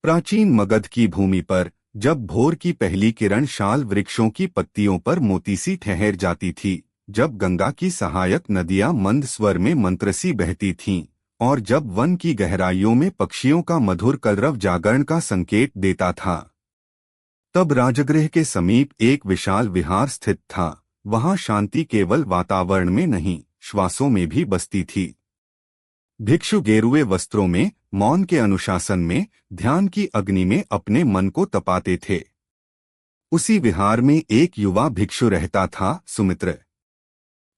प्राचीन मगध की भूमि पर जब भोर की पहली किरण शाल वृक्षों की पत्तियों पर मोती सी ठहर जाती थी, जब गंगा की सहायक नदियां मंद स्वर में मंत्रसी बहती थीं, और जब वन की गहराइयों में पक्षियों का मधुर कलरव जागरण का संकेत देता था, तब राजगृह के समीप एक विशाल विहार स्थित था। वहां शांति केवल वातावरण में नहीं, श्वासों में भी बसती थी। भिक्षु गेरुए वस्त्रों में, मौन के अनुशासन में, ध्यान की अग्नि में अपने मन को तपाते थे। उसी विहार में एक युवा भिक्षु रहता था, सुमित्र।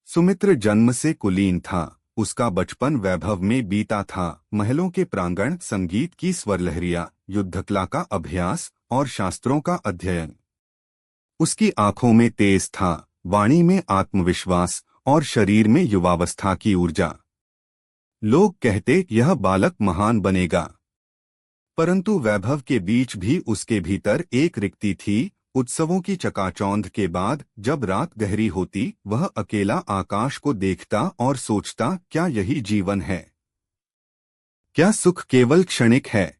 सुमित्र जन्म से कुलीन था। उसका बचपन वैभव में बीता था। महलों के प्रांगण, संगीत की स्वरलहरियां, युद्धकला का अभ्यास और शास्त्रों का अध्ययन। उसकी आंखों में तेज था, वाणी में आत्मविश्वास और शरीर में युवावस्था की ऊर्जा। लोग कहते यह बालक महान बनेगा, परंतु वैभव के बीच भी उसके भीतर एक रिक्ति थी। उत्सवों की चकाचौंध के बाद जब रात गहरी होती, वह अकेला आकाश को देखता और सोचता, क्या यही जीवन है? क्या सुख केवल क्षणिक है?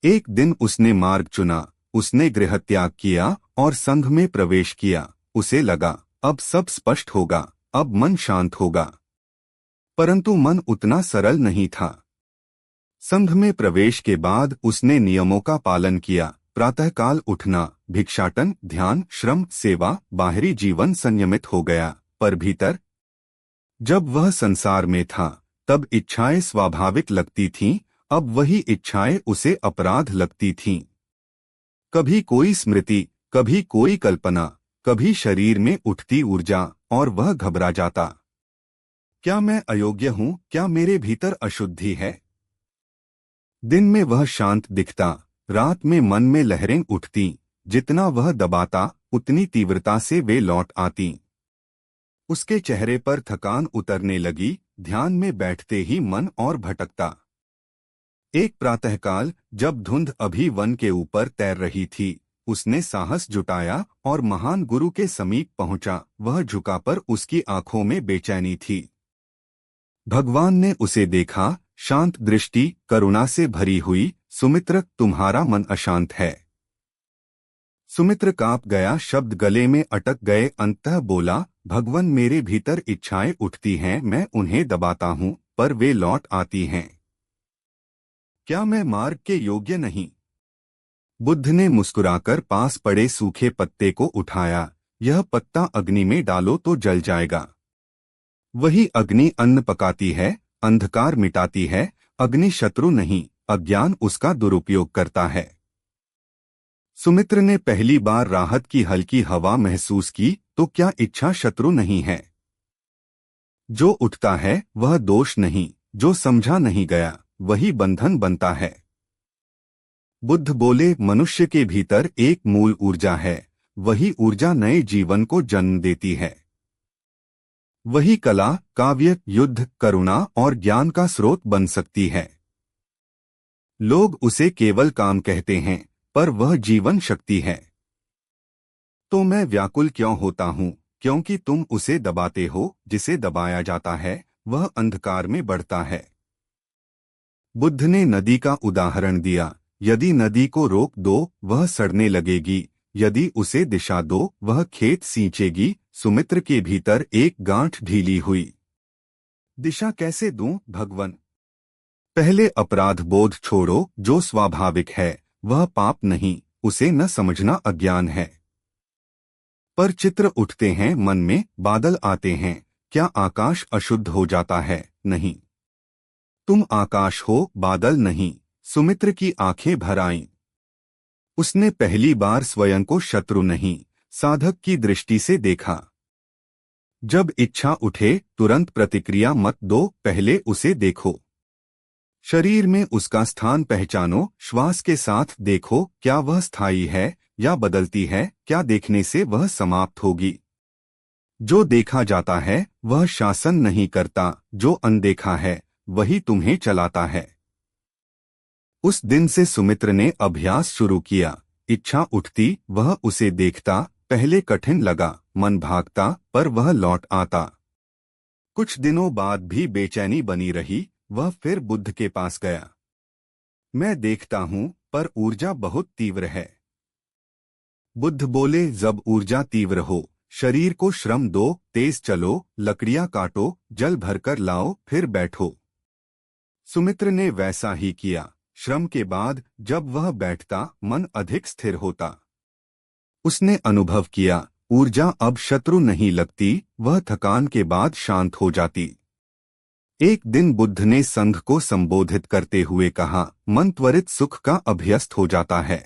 एक दिन उसने मार्ग चुना। उसने गृह त्याग किया और संघ में प्रवेश किया। उसे लगा अब सब स्पष्ट होगा, अब मन शांत होगा। परंतु मन उतना सरल नहीं था। संघ में प्रवेश के बाद उसने नियमों का पालन किया। प्रातःकाल उठना, भिक्षाटन, ध्यान, श्रम, सेवा, बाहरी जीवन संयमित हो गया। पर भीतर, जब वह संसार में था, तब इच्छाएं स्वाभाविक लगती थीं। अब वही इच्छाएं उसे अपराध लगती थीं। कभी कोई स्मृति, कभी कोई कल्पना, कभी शरीर में उठती ऊर्जा, और वह घबरा जाता। क्या मैं अयोग्य हूँ? क्या मेरे भीतर अशुद्धि है? दिन में वह शांत दिखता, रात में मन में लहरें उठती। जितना वह दबाता, उतनी तीव्रता से वे लौट आती। उसके चेहरे पर थकान उतरने लगी। ध्यान में बैठते ही मन और भटकता। एक प्रातःकाल, जब धुंध अभी वन के ऊपर तैर रही थी, उसने साहस जुटाया और महान गुरु के समीप पहुंचा। वह झुका, पर उसकी आंखों में बेचैनी थी। भगवान ने उसे देखा, शांत दृष्टि, करुणा से भरी हुई। सुमित्र, तुम्हारा मन अशांत है। सुमित्र कांप गया, शब्द गले में अटक गए। अंततः बोला, भगवान, मेरे भीतर इच्छाएं उठती हैं, मैं उन्हें दबाता हूँ, पर वे लौट आती हैं। क्या मैं मार्ग के योग्य नहीं? बुद्ध ने मुस्कुराकर पास पड़े सूखे पत्ते को उठाया। यह पत्ता अग्नि में डालो तो जल जाएगा। वही अग्नि अन्न पकाती है, अंधकार मिटाती है। अग्नि शत्रु नहीं, अज्ञान उसका दुरुपयोग करता है। सुमित्र ने पहली बार राहत की हल्की हवा महसूस की। तो क्या इच्छा शत्रु नहीं है? जो उठता है वह दोष नहीं, जो समझा नहीं गया वही बंधन बनता है। बुद्ध बोले, मनुष्य के भीतर एक मूल ऊर्जा है। वही ऊर्जा नए जीवन को जन्म देती है। वही कला, काव्य, युद्ध, करुणा और ज्ञान का स्रोत बन सकती है। लोग उसे केवल काम कहते हैं, पर वह जीवन शक्ति है। तो मैं व्याकुल क्यों होता हूँ? क्योंकि तुम उसे दबाते हो। जिसे दबाया जाता है वह अंधकार में बढ़ता है। बुद्ध ने नदी का उदाहरण दिया। यदि नदी को रोक दो, वह सड़ने लगेगी। यदि उसे दिशा दो, वह खेत सींचेगी। सुमित्र के भीतर एक गांठ ढीली हुई। दिशा कैसे दूं, भगवन? पहले अपराध बोध छोड़ो। जो स्वाभाविक है वह पाप नहीं, उसे न समझना अज्ञान है। पर चित्र उठते हैं मन में, बादल आते हैं। क्या आकाश अशुद्ध हो जाता है? नहीं। तुम आकाश हो, बादल नहीं। सुमित्र की आंखें भर आईं। उसने पहली बार स्वयं को शत्रु नहीं, साधक की दृष्टि से देखा। जब इच्छा उठे तुरंत प्रतिक्रिया मत दो, पहले उसे देखो। शरीर में उसका स्थान पहचानो। श्वास के साथ देखो, क्या वह स्थायी है या बदलती है? क्या देखने से वह समाप्त होगी? जो देखा जाता है वह शासन नहीं करता। जो अनदेखा है वही तुम्हें चलाता है। उस दिन से सुमित्र ने अभ्यास शुरू किया। इच्छा उठती, वह उसे देखता। पहले कठिन लगा, मन भागता, पर वह लौट आता। कुछ दिनों बाद भी बेचैनी बनी रही। वह फिर बुद्ध के पास गया। मैं देखता हूं, पर ऊर्जा बहुत तीव्र है। बुद्ध बोले, जब ऊर्जा तीव्र हो, शरीर को श्रम दो, तेज चलो, लकड़ियां काटो, जल भरकर लाओ, फिर बैठो। सुमित्र ने वैसा ही किया। श्रम के बाद जब वह बैठता, मन अधिक स्थिर होता। उसने अनुभव किया, ऊर्जा अब शत्रु नहीं लगती, वह थकान के बाद शांत हो जाती। एक दिन बुद्ध ने संघ को संबोधित करते हुए कहा, मन त्वरित सुख का अभ्यस्त हो जाता है।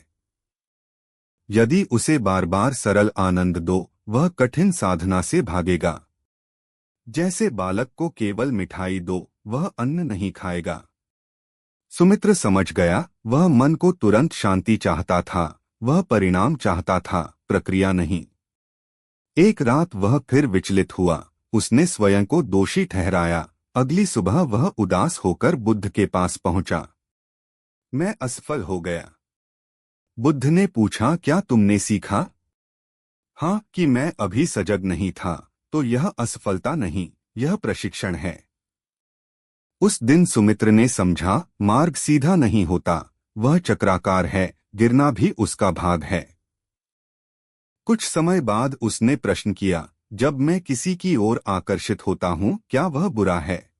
यदि उसे बार बार सरल आनंद दो, वह कठिन साधना से भागेगा। जैसे बालक को केवल मिठाई दो, वह अन्न नहीं खाएगा। सुमित्र समझ गया, वह मन को तुरंत शांति चाहता था, वह परिणाम चाहता था, प्रक्रिया नहीं। एक रात वह फिर विचलित हुआ। उसने स्वयं को दोषी ठहराया। अगली सुबह वह उदास होकर बुद्ध के पास पहुंचा। मैं असफल हो गया। बुद्ध ने पूछा, क्या तुमने सीखा? हाँ, कि मैं अभी सजग नहीं था। तो यह असफलता नहीं, यह प्रशिक्षण है। उस दिन सुमित्र ने समझा, मार्ग सीधा नहीं होता, वह चक्राकार है, गिरना भी उसका भाग है। कुछ समय बाद उसने प्रश्न किया, जब मैं किसी की ओर आकर्षित होता हूं, क्या वह बुरा है?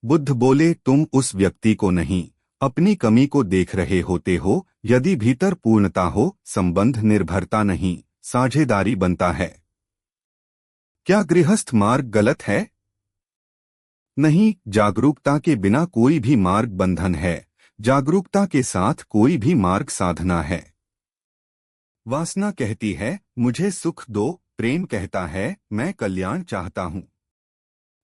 बुद्ध बोले, तुम उस व्यक्ति को नहीं, अपनी कमी को देख रहे होते हो। यदि भीतर पूर्णता हो, संबंध निर्भरता नहीं, साझेदारी बनता है। क्या गृहस्थ मार्ग गलत है? नहीं, जागरूकता के बिना कोई भी मार्ग बंधन है, जागरूकता के साथ कोई भी मार्ग साधना है। वासना कहती है, मुझे सुख दो, प्रेम कहता है, मैं कल्याण चाहता हूं।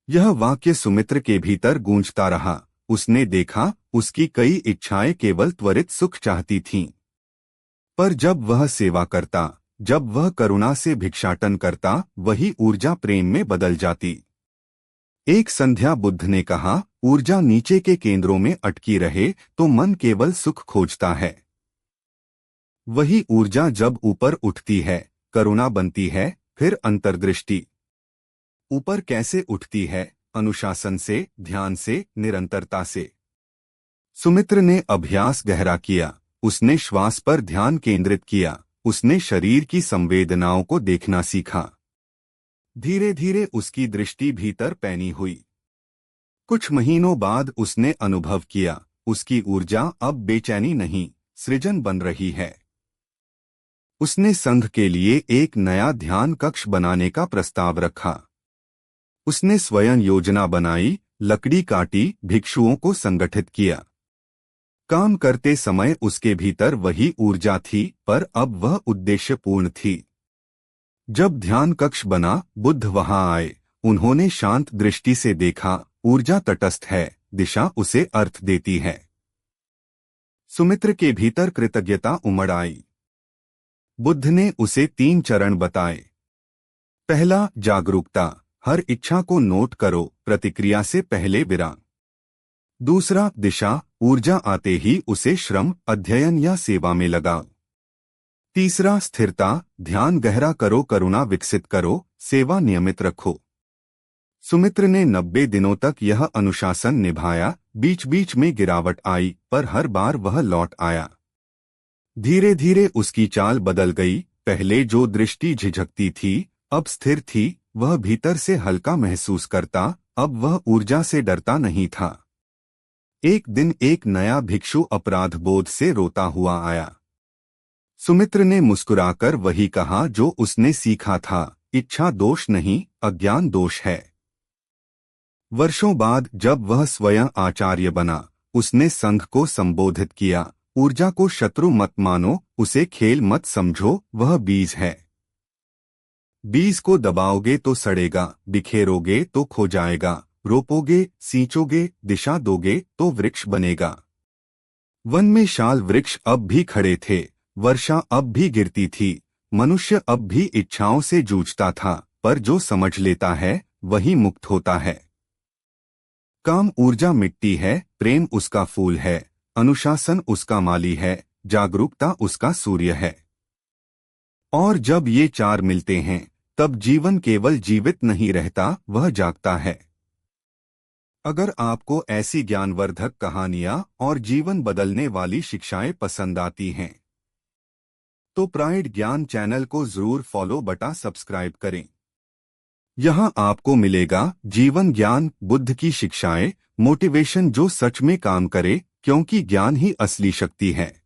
यह वाक्य सुमित्र के भीतर गूंजता रहा। उसने देखा, उसकी कई इच्छाएं केवल त्वरित सुख चाहती थीं। पर जब वह सेवा करता, जब वह करुणा से भिक्षाटन करता, वही ऊर्जा प्रेम में बदल जाती। एक संध्या बुद्ध ने कहा, ऊर्जा नीचे के केंद्रों में अटकी रहे तो मन केवल सुख खोजता है। वही ऊर्जा जब ऊपर उठती है, करुणा बनती है, फिर अंतर्दृष्टि। ऊपर कैसे उठती है? अनुशासन से, ध्यान से, निरंतरता से। सुमित्र ने अभ्यास गहरा किया। उसने श्वास पर ध्यान केंद्रित किया। उसने शरीर की संवेदनाओं को देखना सीखा। धीरे धीरे उसकी दृष्टि भीतर पैनी हुई। कुछ महीनों बाद उसने अनुभव किया, उसकी ऊर्जा अब बेचैनी नहीं, सृजन बन रही है। उसने संघ के लिए एक नया ध्यान कक्ष बनाने का प्रस्ताव रखा। उसने स्वयं योजना बनाई, लकड़ी काटी, भिक्षुओं को संगठित किया। काम करते समय उसके भीतर वही ऊर्जा थी, पर अब वह उद्देश्यपूर्ण थी। जब ध्यान कक्ष बना, बुद्ध वहां आए। उन्होंने शांत दृष्टि से देखा, ऊर्जा तटस्थ है, दिशा उसे अर्थ देती है। सुमित्र के भीतर कृतज्ञता उमड़ आई। बुद्ध ने उसे 3 चरण बताए। पहला, जागरूकता, हर इच्छा को नोट करो, प्रतिक्रिया से पहले विराम। दूसरा, दिशा, ऊर्जा आते ही उसे श्रम, अध्ययन या सेवा में लगाओ। तीसरा, स्थिरता, ध्यान गहरा करो, करुणा विकसित करो, सेवा नियमित रखो। सुमित्र ने 90 दिनों तक यह अनुशासन निभाया। बीच बीच में गिरावट आई, पर हर बार वह लौट आया। धीरे धीरे उसकी चाल बदल गई। पहले जो दृष्टि झिझकती थी, अब स्थिर थी। वह भीतर से हल्का महसूस करता, अब वह ऊर्जा से डरता नहीं था। एक दिन एक नया भिक्षु अपराध बोध से रोता हुआ आया। सुमित्र ने मुस्कुराकर वही कहा जो उसने सीखा था, इच्छा दोष नहीं, अज्ञान दोष है। वर्षों बाद जब वह स्वयं आचार्य बना, उसने संघ को संबोधित किया, ऊर्जा को शत्रु मत मानो, उसे खेल मत समझो, वह बीज है। बीज को दबाओगे तो सड़ेगा, बिखेरोगे तो खो जाएगा, रोपोगे, सींचोगे, दिशा दोगे तो वृक्ष बनेगा। वन में शाल वृक्ष अब भी खड़े थे, वर्षा अब भी गिरती थी, मनुष्य अब भी इच्छाओं से जूझता था, पर जो समझ लेता है वही मुक्त होता है। काम ऊर्जा मिट्टी है, प्रेम उसका फूल है, अनुशासन उसका माली है, जागरूकता उसका सूर्य है। और जब ये 4 मिलते हैं, तब जीवन केवल जीवित नहीं रहता, वह जागता है। अगर आपको ऐसी ज्ञानवर्धक कहानियां और जीवन बदलने वाली शिक्षाएं पसंद आती हैं तो प्राइड ज्ञान चैनल को जरूर फॉलो बटा सब्सक्राइब करें। यहाँ आपको मिलेगा जीवन ज्ञान, बुद्ध की शिक्षाएं, मोटिवेशन जो सच में काम करे, क्योंकि ज्ञान ही असली शक्ति है।